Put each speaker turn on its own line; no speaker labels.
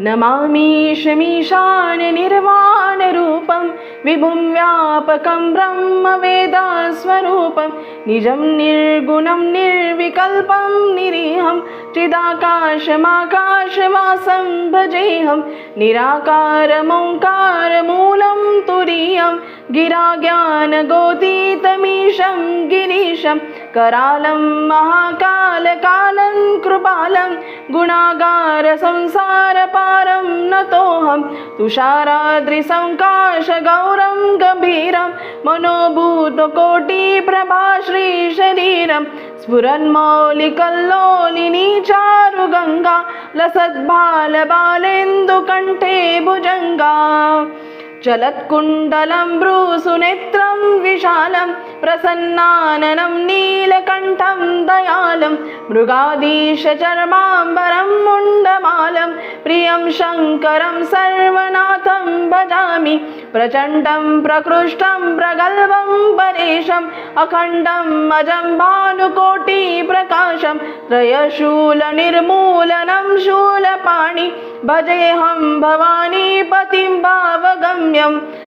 नमामीशमीशान निर्वाणरूपं विभुं व्यापकं ब्रह्मवेदस्वरूपं निजं निर्गुणं निर्विकल्पं निरीहं चिदाकाशमाकाशवासं भजेऽहं निराकारमोङ्कारमूलं तुरीयं गिराज्ञानगोतीतमीशं गिरीशं करालं महाकालकालं कृपालं गुणागार संसारपारं नतोऽहं तुषाराद्रिसंकाशगौरं गभीरं मनोभूतकोटिप्रभा श्रीशरीरं स्फुरन्मौलिकल्लोलिनी चारुगङ्गा लसद्बालबालेन्दुकण्ठे भुजङ्गा चलत्कुण्डलं भ्रूसुनेत्रं विशालं प्रसन्नाननं नीलकण्ठं दयालं मृगाधीशचर्माम्बरं मुण्डमालं प्रियं शङ्करं सर्वनाथं भजामि प्रचण्डं प्रकृष्टं प्रगल्भं परेशम् अखण्डम् अजं भानुकोटिप्रकाशं त्रयशूलनिर्मूलनं शूलपाणि भजेऽहं भवानीपतिं भावगम्यं